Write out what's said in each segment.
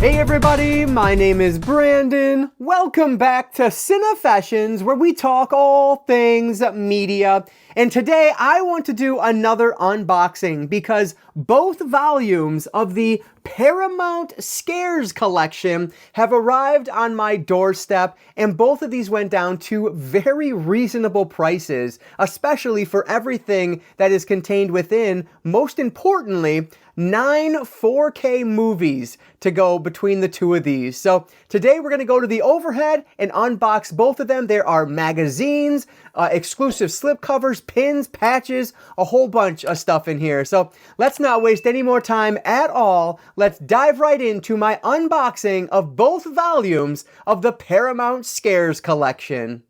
Hey everybody, my name is Brandon. Welcome back to Cinefessions, where we talk all things media. And today I want to do another unboxing because both volumes of the Paramount Scares collection have arrived on my doorstep, and both of these went down to very reasonable prices, especially for everything that is contained within, most importantly, 9 4K movies to go between the two of these. So today we're going to go to the overhead and unbox both of them. There are magazines, exclusive slipcovers, pins, patches, a whole bunch of stuff in here. So let's not waste any more time at all. Let's dive right into my unboxing of both volumes of the Paramount Scares collection.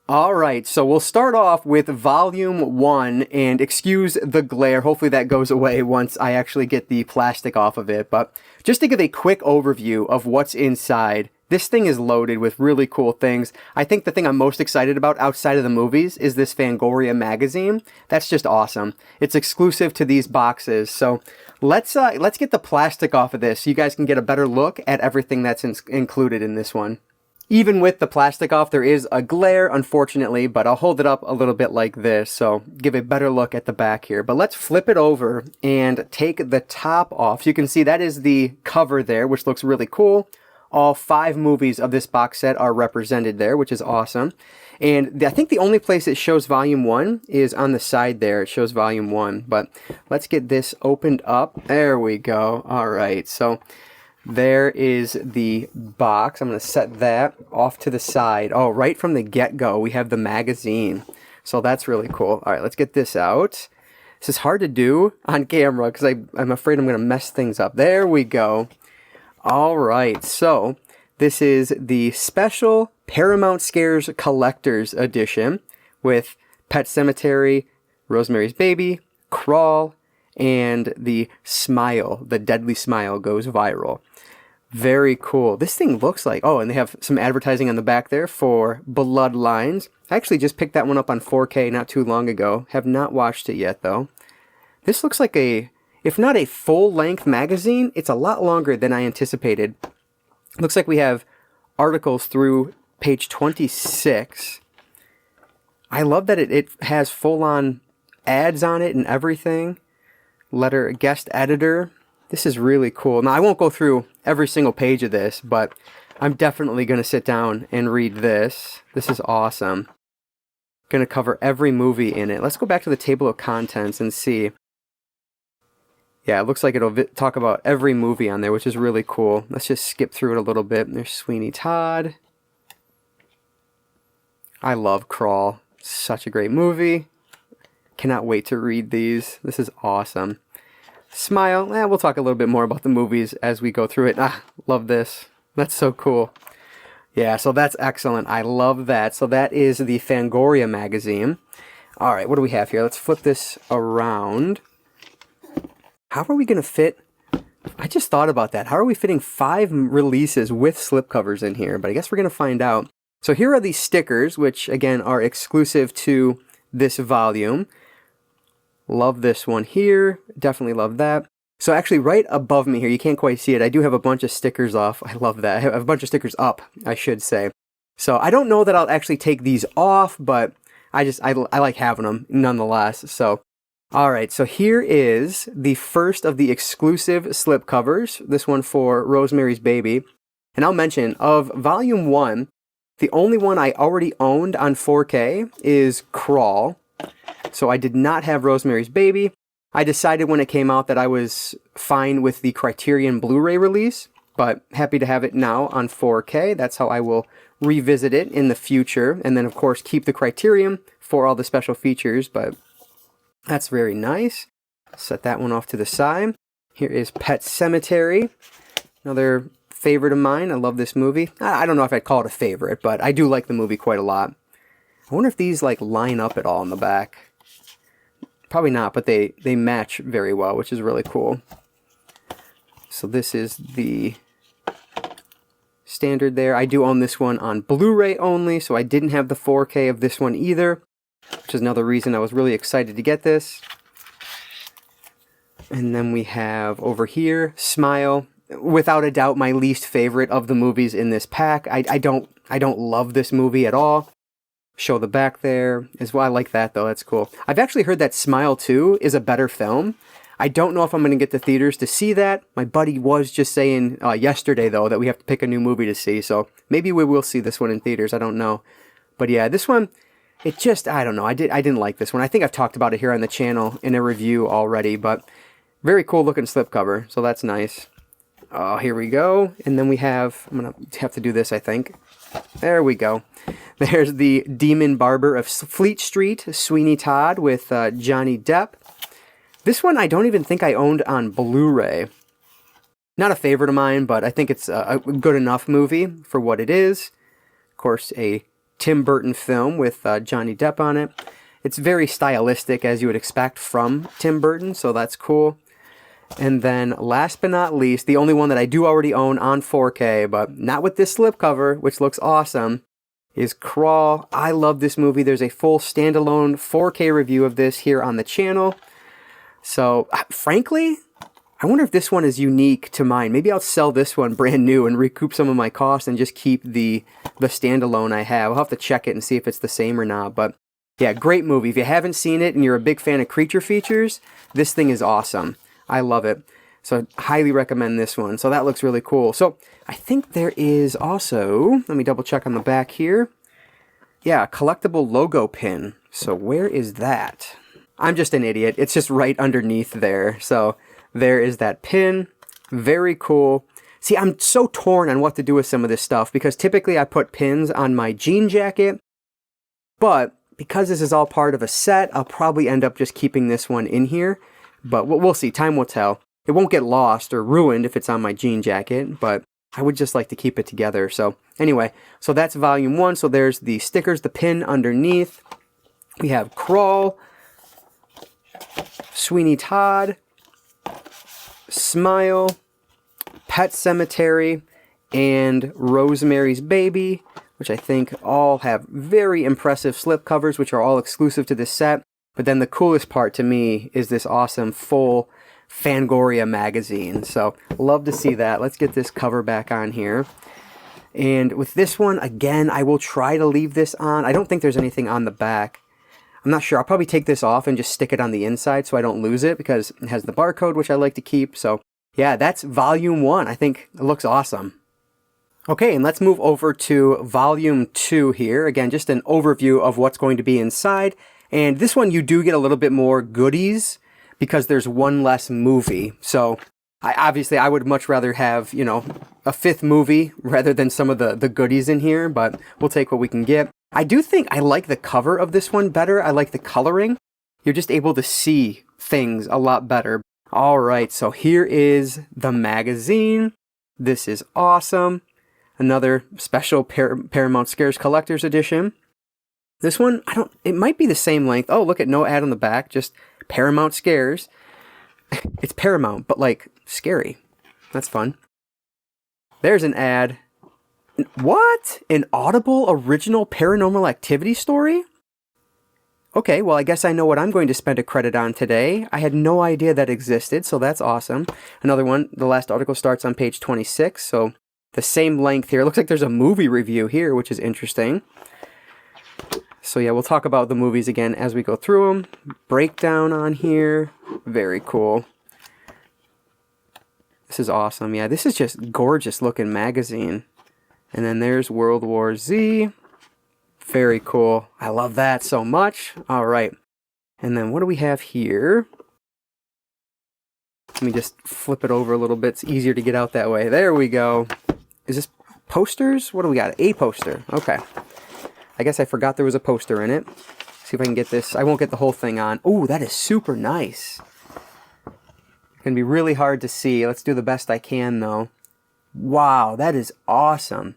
Alright, so we'll start off with Volume 1, and excuse the glare, hopefully that goes away once I actually get the plastic off of it, but just to give a quick overview of what's inside, this thing is loaded with really cool things. I think the thing I'm most excited about outside of the movies is this Fangoria magazine. That's just awesome. It's exclusive to these boxes, so let's get the plastic off of this so you guys can get a better look at everything that's included in this one. Even with the plastic off, there is a glare, unfortunately, but I'll hold it up a little bit like this, so give a better look at the back here. But let's flip it over and take the top off. So you can see that is the cover there, which looks really cool. All 5 movies of this box set are represented there, which is awesome. And I think the only place it shows Volume 1 is on the side there. It shows Volume 1, but let's get this opened up. There we go. All right, so there is the box. I'm going to set that off to the side. Oh, right from the get-go, we have the magazine. So that's really cool. All right, let's get this out. This is hard to do on camera because I'm afraid I'm going to mess things up. There we go. All right, so this is the special Paramount Scares Collector's Edition with Pet Sematary, Rosemary's Baby, Crawl, and the Smile. The Deadly Smile goes viral. Very cool. This thing looks like, oh, and they have some advertising on the back there for Bloodlines. I actually just picked that one up on 4K not too long ago. Have not watched it yet, though. This looks like if not a full-length magazine, it's a lot longer than I anticipated. Looks like we have articles through page 26. I love that it has full-on ads on it and everything. Letter guest editor. This is really cool. Now, I won't go through every single page of this, but I'm definitely going to sit down and read this. This is awesome. Going to cover every movie in it. Let's go back to the table of contents and see. Yeah, it looks like it'll talk about every movie on there, which is really cool. Let's just skip through it a little bit. There's Sweeney Todd. I love Crawl. Such a great movie. Cannot wait to read these. This is awesome. Smile. We'll talk a little bit more about the movies as we go through it. Love this. That's so cool. Yeah, so that's excellent. I love that. So that is the Fangoria magazine. All right, what do we have here? Let's flip this around. How are we going to fit? I just thought about that. How are we fitting 5 releases with slipcovers in here? But I guess we're going to find out. So here are these stickers, which again are exclusive to this volume. Love this one here. Definitely love that. So actually right above me here, you can't quite see it. I do have a bunch of stickers off. I love that. I have a bunch of stickers up, I should say. So I don't know that I'll actually take these off, but I like having them nonetheless. So, all right. So here is the first of the exclusive slipcovers. This one for Rosemary's Baby. And I'll mention, of Volume 1, the only one I already owned on 4K is Crawl. So I did not have Rosemary's Baby. I decided when it came out that I was fine with the Criterion Blu-ray release, but happy to have it now on 4K. That's how I will revisit it in the future. And then, of course, keep the Criterion for all the special features, but that's very nice. Set that one off to the side. Here is Pet Sematary, another favorite of mine. I love this movie. I don't know if I'd call it a favorite, but I do like the movie quite a lot. I wonder if these like line up at all in the back. Probably not, but they match very well, which is really cool. So this is the standard there. I do own this one on Blu-ray only, so I didn't have the 4K of this one either, which is another reason I was really excited to get this. And then we have over here, Smile. without a doubt my least favorite of the movies in this pack. I don't love this movie at all. Show the back there as well. I like that though. That's cool. I've actually heard that Smile 2 is a better film. I don't know if I'm going to get to theaters to see that. My buddy was just saying yesterday though that we have to pick a new movie to see. So maybe we will see this one in theaters. I don't know. But yeah, this one, it just, I don't know. I didn't like this one. I think I've talked about it here on the channel in a review already, but very cool looking slipcover. So that's nice. Oh, here we go. And then we have, I'm going to have to do this, I think. There we go. There's the Demon Barber of Fleet Street, Sweeney Todd with Johnny Depp. This one I don't even think I owned on Blu-ray. Not a favorite of mine, but I think it's a good enough movie for what it is. Of course, a Tim Burton film with Johnny Depp on it. It's very stylistic, as you would expect from Tim Burton, so that's cool. And then, last but not least, the only one that I do already own on 4K, but not with this slipcover, which looks awesome, is Crawl. I love this movie. There's a full standalone 4K review of this here on the channel. So, frankly, I wonder if this one is unique to mine. Maybe I'll sell this one brand new and recoup some of my costs and just keep the standalone I have. I'll have to check it and see if it's the same or not. But yeah, great movie. If you haven't seen it and you're a big fan of creature features, this thing is awesome. I love it. So I highly recommend this one. So that looks really cool. So I think there is also, let me double check on the back here. Yeah, a collectible logo pin. So where is that? I'm just an idiot. It's just right underneath there. So there is that pin. Very cool. See, I'm so torn on what to do with some of this stuff because typically I put pins on my jean jacket. But because this is all part of a set, I'll probably end up just keeping this one in here. But we'll see. Time will tell. It won't get lost or ruined if it's on my jean jacket, but I would just like to keep it together. So anyway, so that's volume 1. So there's the stickers, the pin underneath. We have Crawl, Sweeney Todd, Smile, Pet Cemetery, and Rosemary's Baby, which I think all have very impressive slipcovers, which are all exclusive to this set. But then the coolest part to me is this awesome full Fangoria magazine. So love to see that. Let's get this cover back on here. And with this one, again, I will try to leave this on. I don't think there's anything on the back. I'm not sure. I'll probably take this off and just stick it on the inside so I don't lose it because it has the barcode, which I like to keep. So yeah, that's volume 1. I think it looks awesome. Okay, and let's move over to volume 2 here. Again, just an overview of what's going to be inside. And this one, you do get a little bit more goodies because there's one less movie. So obviously, I would much rather have, you know, a 5th movie rather than some of the goodies in here, but we'll take what we can get. I do think I like the cover of this one better. I like the coloring. You're just able to see things a lot better. All right, so here is the magazine. This is awesome. Another special Paramount Scares Collector's Edition. This one, it might be the same length. Oh, look at no ad on the back, just Paramount Scares. It's Paramount, but like scary. That's fun. There's an ad. What? An Audible original Paranormal Activity story? Okay, well, I guess I know what I'm going to spend a credit on today. I had no idea that existed, so that's awesome. Another one, the last article starts on page 26, so the same length here. It looks like there's a movie review here, which is interesting. So yeah, we'll talk about the movies again as we go through them. Breakdown on here. Very cool. This is awesome. Yeah, this is just gorgeous looking magazine. And then there's World War Z. Very cool. I love that so much. All right. And then what do we have here? Let me just flip it over a little bit. It's easier to get out that way. There we go. Is this posters? What do we got? A poster. Okay. I guess I forgot there was a poster in it. See if I can get this. I won't get the whole thing on. Oh, that is super nice. It's going to be really hard to see. Let's do the best I can, though. Wow, that is awesome.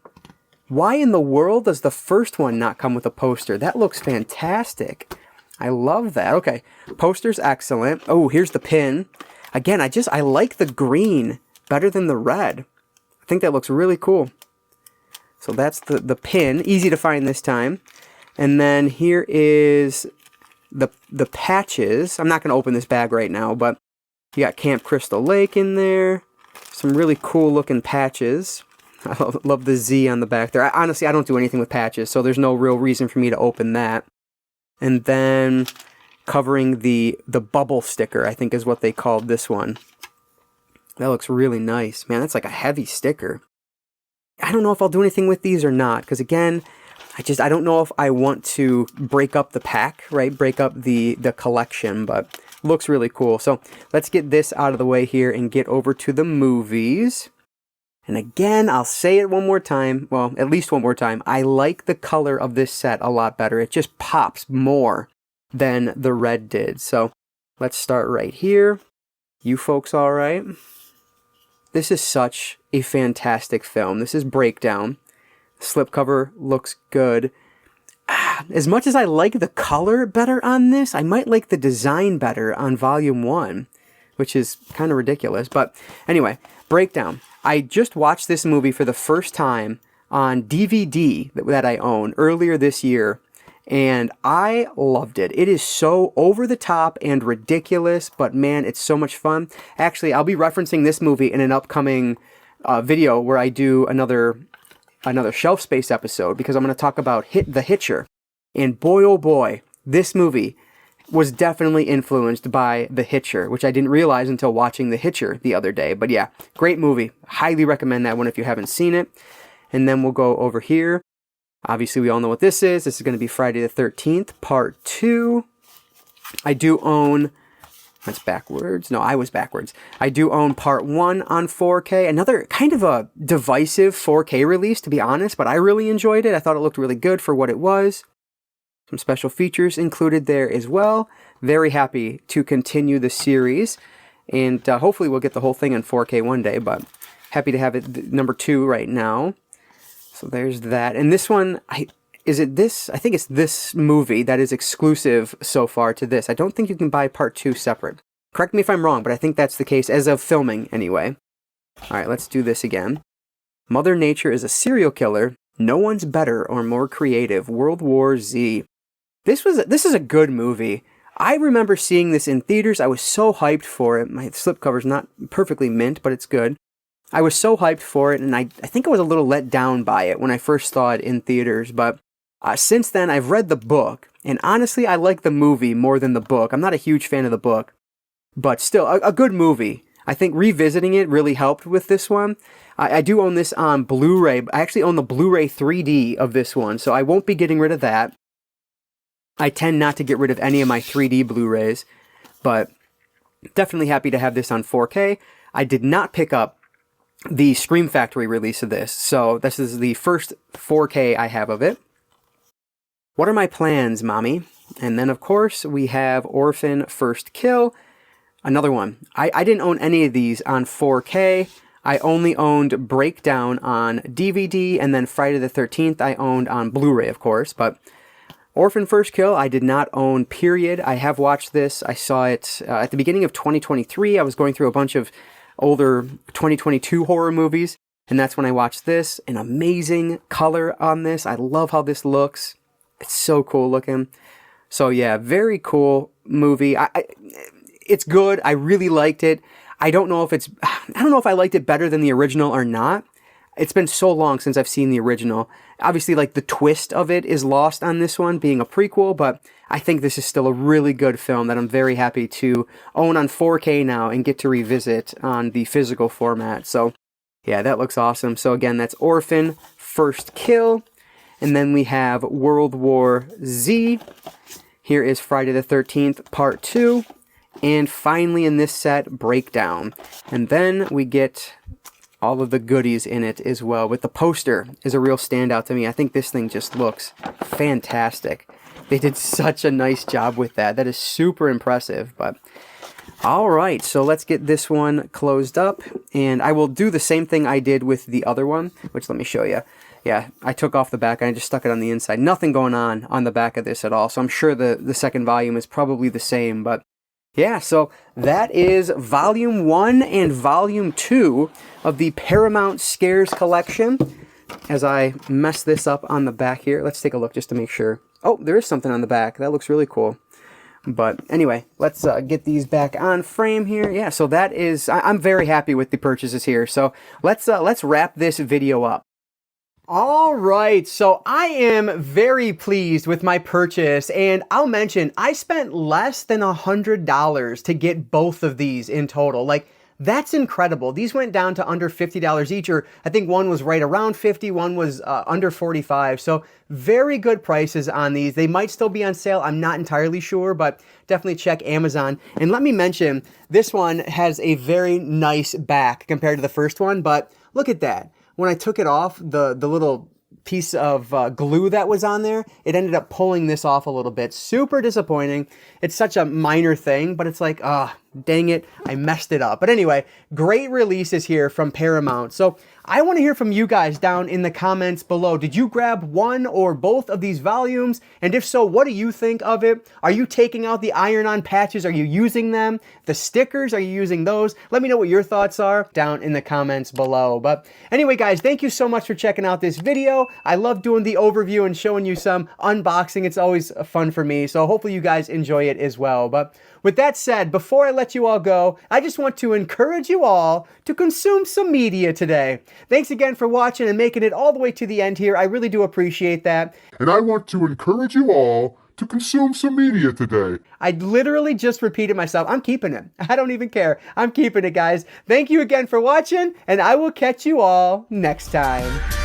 Why in the world does the first one not come with a poster? That looks fantastic. I love that. Okay, poster's excellent. Oh, here's the pin. Again, I like the green better than the red. I think that looks really cool. So that's the pin, easy to find this time. And then here is the patches. I'm not going to open this bag right now, but you got Camp Crystal Lake in there. Some really cool looking patches. I love the Z on the back there. Honestly, I don't do anything with patches, so there's no real reason for me to open that. And then covering the bubble sticker, I think is what they called this one. That looks really nice. Man, that's like a heavy sticker. I don't know if I'll do anything with these or not, because again, I don't know if I want to break up the pack, right? Break up the collection, but looks really cool. So let's get this out of the way here and get over to the movies. And again, I'll say it one more time, well, at least one more time. I like the color of this set a lot better. It just pops more than the red did. So let's start right here. You folks all right? This is such a fantastic film. This is Breakdown. The slipcover looks good. As much as I like the color better on this, I might like the design better on Volume 1, which is kind of ridiculous. But anyway, Breakdown. I just watched this movie for the first time on DVD that I own earlier this year, and I loved it. It is so over the top and ridiculous, but man, it's so much fun. Actually, I'll be referencing this movie in an upcoming video where I do another shelf space episode, because I'm going to talk about The Hitcher. And boy, oh boy, this movie was definitely influenced by The Hitcher, which I didn't realize until watching The Hitcher the other day. But yeah, great movie. Highly recommend that one if you haven't seen it. And then we'll go over here. Obviously, we all know what this is. This is going to be Friday the 13th, Part 2. I do own... That's backwards. No, I was backwards. I do own Part 1 on 4K. Another kind of a divisive 4K release, to be honest, but I really enjoyed it. I thought it looked really good for what it was. Some special features included there as well. Very happy to continue the series, and hopefully we'll get the whole thing in 4K one day, but happy to have it number 2 right now. So there's that. And this one, I think it's this movie that is exclusive so far to this. I don't think you can buy Part 2 separate. Correct me if I'm wrong, but I think that's the case as of filming anyway. All right, let's do this again. Mother Nature is a serial killer. No one's better or more creative. World War Z. This is a good movie. I remember seeing this in theaters. I was so hyped for it. My slipcover's not perfectly mint, but it's good. I was so hyped for it, and I think I was a little let down by it when I first saw it in theaters, but since then I've read the book, and honestly I like the movie more than the book. I'm not a huge fan of the book, but still a good movie. I think revisiting it really helped with this one. I do own this on Blu-ray. I actually own the Blu-ray 3D of this one, so I won't be getting rid of that. I tend not to get rid of any of my 3D Blu-rays, but definitely happy to have this on 4K. I did not pick up the Scream Factory release of this, so this is the first 4K I have of it. What are my plans, Mommy? And then, of course, we have Orphan First Kill, another one. I didn't own any of these on 4K. I only owned Breakdown on DVD, and then Friday the 13th I owned on Blu-ray, of course, but Orphan First Kill I did not own, period. I have watched this. I saw it at the beginning of 2023. I was going through a bunch of older 2022 horror movies, and that's when I watched this. An amazing color on this. I love how this looks. It's so cool looking. So yeah, very cool movie. It's good. I really liked it. I don't know if I liked it better than the original or not. It's been so long since I've seen the original. Obviously, like, the twist of it is lost on this one, being a prequel, but I think this is still a really good film that I'm very happy to own on 4K now and get to revisit on the physical format. So, yeah, that looks awesome. So, again, that's Orphan First Kill. And then we have World War Z. Here is Friday the 13th, Part 2. And finally in this set, Breakdown. And then we get all of the goodies in it as well. With the poster is a real standout to me. I think this thing just looks fantastic. They did such a nice job with that. That is super impressive. But all right, so let's get this one closed up. And I will do the same thing I did with the other one, which let me show you. Yeah, I took off the back and I just stuck it on the inside. Nothing going on the back of this at all. So I'm sure the second volume is probably the same. But yeah, so that is Volume 1 and Volume 2 of the Paramount Scares collection. As I mess this up on the back here, let's take a look just to make sure. Oh, there is something on the back. That looks really cool. But anyway, let's get these back on frame here. Yeah, so that is, I'm very happy with the purchases here. So let's wrap this video up. All right, so I am very pleased with my purchase, and I'll mention I spent less than $100 to get both of these in total. Like, that's incredible. These went down to under $50 each, or I think one was right around 50, one was under 45. So very good prices on these. They might still be on sale. I'm not entirely sure, but definitely check Amazon. And let me mention, this one has a very nice back compared to the first one, but look at that. When I took it off, the little piece of glue that was on there, it ended up pulling this off a little bit. Super disappointing. It's such a minor thing, but it's like, dang it, I messed it up. But anyway, great releases here from Paramount. So I want to hear from you guys down in the comments below. Did you grab one or both of these volumes? And if so, what do you think of it? Are you taking out the iron-on patches? Are you using them? The stickers, are you using those? Let me know what your thoughts are down in the comments below. But anyway, guys, thank you so much for checking out this video. I love doing the overview and showing you some unboxing. It's always fun for me. So hopefully you guys enjoy it as well. But with that said, before I let you all go, I just want to encourage you all to consume some media today. Thanks again for watching and making it all the way to the end here. I really do appreciate that. And I want to encourage you all to consume some media today. I literally just repeated myself. I'm keeping it. I don't even care. I'm keeping it, guys. Thank you again for watching, and I will catch you all next time.